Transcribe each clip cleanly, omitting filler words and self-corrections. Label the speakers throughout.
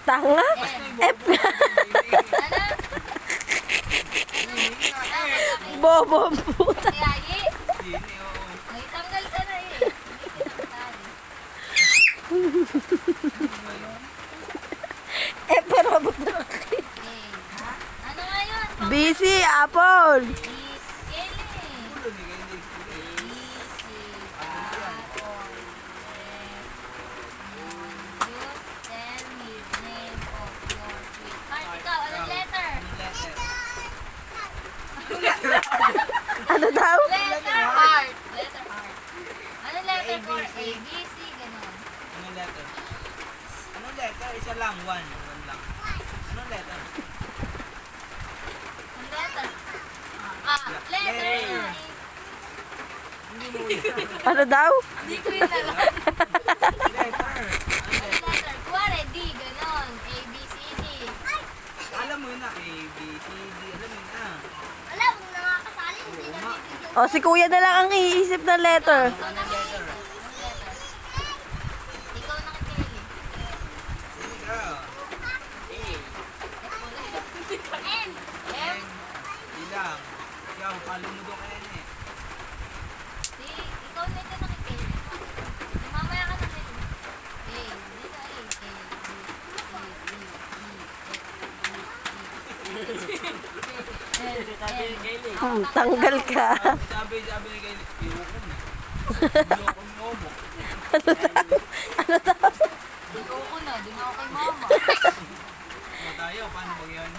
Speaker 1: Tanga? F.
Speaker 2: Ano?
Speaker 1: Bobo ang puta.
Speaker 2: Kaya ay, tanggal ka na eh. Hindi kinakasali.
Speaker 1: F pero abot na lang.
Speaker 2: Eh, ha? Ano nga yun?
Speaker 1: Busy, apple. Ano daw?
Speaker 2: Letter heart. Letter heart. Ano letter for A, B, C, gano'n.
Speaker 3: Anong letter? Anong letter? Isa lang, one. One lang. Anong letter?
Speaker 2: Ang letter. Letter
Speaker 3: A.
Speaker 2: A.
Speaker 3: Hindi mo yun.
Speaker 1: Ano daw?
Speaker 2: Hindi ko yun alam.
Speaker 3: Letter.
Speaker 2: Ano letter? Kuwari, D, gano'n. A, B, C, D.
Speaker 3: Alam mo yun na. A, B, C, D. Alam mo yun na.
Speaker 2: Alam, kung nakakasali, hindi na bibigyan.
Speaker 1: O, si kuya na lang ang iisip ng letter.
Speaker 2: Ikaw na letter. Ikaw na Kelly.
Speaker 3: Sige ka.
Speaker 2: M. M.
Speaker 3: Ilang. Ikaw, palo mo doon kaya eh.
Speaker 2: Si, ikaw na ito na Kelly. Mamaya ka na Kelly. A. Dito A. A. B.
Speaker 1: Tanggal ka.
Speaker 3: Sabi ni Kylie, iukom eh. Iukom mo mo.
Speaker 1: Ano daw?
Speaker 2: Ayoko na, doon ako kay mama.
Speaker 3: Ano tayo? Paano mo yan?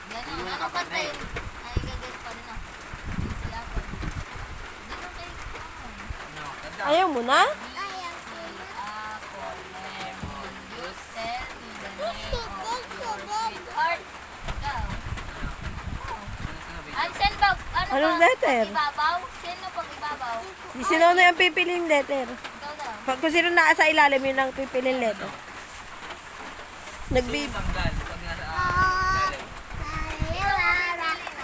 Speaker 2: Gano'n, ano pa tayo? Ay, gagal pa rin ako. Si Apple. Gano'n kay
Speaker 3: Ano? Tanda.
Speaker 1: Ayaw mo na?
Speaker 2: B, C, Apple, Lemon, Juice, Tell me the name of your sweetheart. Ikaw. Ansel ba? Ano
Speaker 1: Anong
Speaker 2: ba?
Speaker 1: letter?
Speaker 2: Ibabaw? Sino pag ibabaw?
Speaker 1: Sino na yung pipiliin letter?
Speaker 2: Ikaw daw.
Speaker 1: Pag kung sino nasa ilalim, yun ang pipiliin letter. Nagbib...
Speaker 3: Tanggal. Pag nasa ilalim.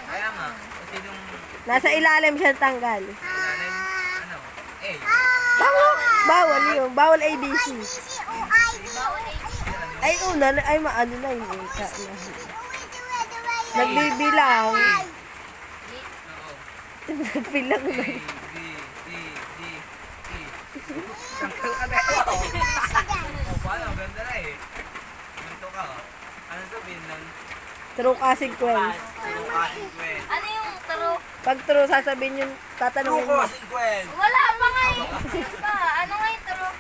Speaker 3: Kaya nga. Kasi nung
Speaker 1: Nasa ilalim siya tanggal.
Speaker 3: ilalim, ano? A.
Speaker 1: Tama. Bawal yun. Bawal ABC.
Speaker 2: Bawal ay
Speaker 1: Ay, una. Ay, maano na yun. Nagbibilang.
Speaker 3: Oo.
Speaker 1: Nagbilang
Speaker 3: A,
Speaker 1: na.
Speaker 3: B, C, D, E. Tanggal ka na. O, paano? Ganda na eh. Ganito ka. Ano sabihin nun?
Speaker 1: True ka sequence.
Speaker 3: True ka sequence.
Speaker 2: Ano yung true?
Speaker 1: Pag true, sasabihin yung
Speaker 3: True
Speaker 1: tatanungin
Speaker 3: ko
Speaker 1: mo.
Speaker 3: sequence.
Speaker 2: Wala pa nga eh. Ano nga yung true?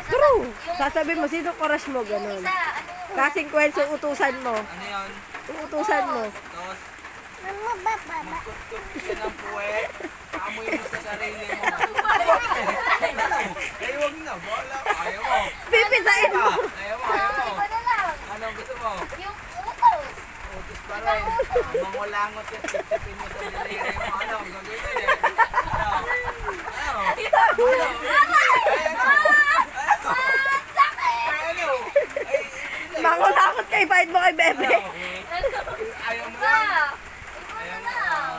Speaker 1: True. Sasabihin mo, sino crush mo,
Speaker 2: Yung
Speaker 1: ganun.
Speaker 2: isa, ano yung...
Speaker 1: Ka-sequence yung utusan mo.
Speaker 3: Ano yun?
Speaker 1: Yung utusan mo.
Speaker 3: Tapos, magkut-kut ka ng puwet. Amoy mo sa sarili mo. Eh, huwag na. Bola. Ayaw mo.
Speaker 1: Pipisain mo.
Speaker 3: Ayaw mo. Ayaw mo.
Speaker 2: Iba na lang.
Speaker 3: Anong gusto mo?
Speaker 2: Yung utos.
Speaker 3: Utos pa rin. Mangulangot yung tipin mo sa daliri mo. Ano? Gagawin mo eh. Ano? Ano? Ano? Ano?
Speaker 1: Mangunakot kay bayad mo kay Bebe.
Speaker 3: Ayaw mo
Speaker 2: Iba.
Speaker 3: lang.
Speaker 2: Iba
Speaker 3: Ayaw
Speaker 2: na
Speaker 3: mo.
Speaker 2: lang.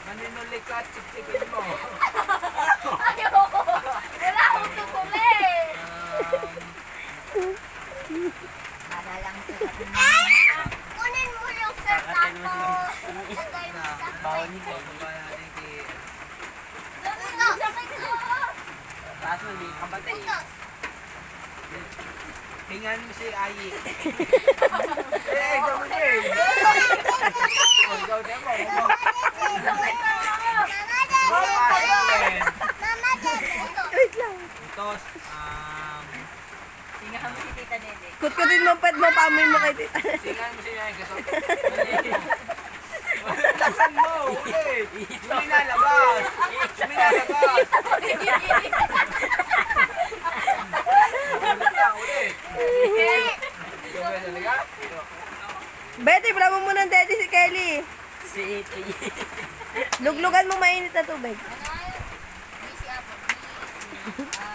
Speaker 3: Maninuli ka at sip-sipin mo.
Speaker 2: Ayoko. Wala akong tukuli. Para lang kunin mo yung shirt ako. Lagay mo sa
Speaker 3: Bawal niyo po. Bawal natin kay...
Speaker 2: sakay ko.
Speaker 3: Taas mo, hindi kapatid. Hingan mo si Ayi. Eh, gawin niya eh. Oh, ikaw din mo.
Speaker 1: Wait lang.
Speaker 3: Utos,
Speaker 1: Kutkutin mo pad mo, paamoy mo kay tita.
Speaker 3: singan mo si Ayi. Laksan mo, uli. Hindi nalabas. Hindi nalabas. Ulit na, ulit. Gawin, talaga?
Speaker 1: Betty, bravo mo ng daddy si Kelly.
Speaker 3: Si
Speaker 1: Luglugan mo mainit na tubig.
Speaker 2: Ano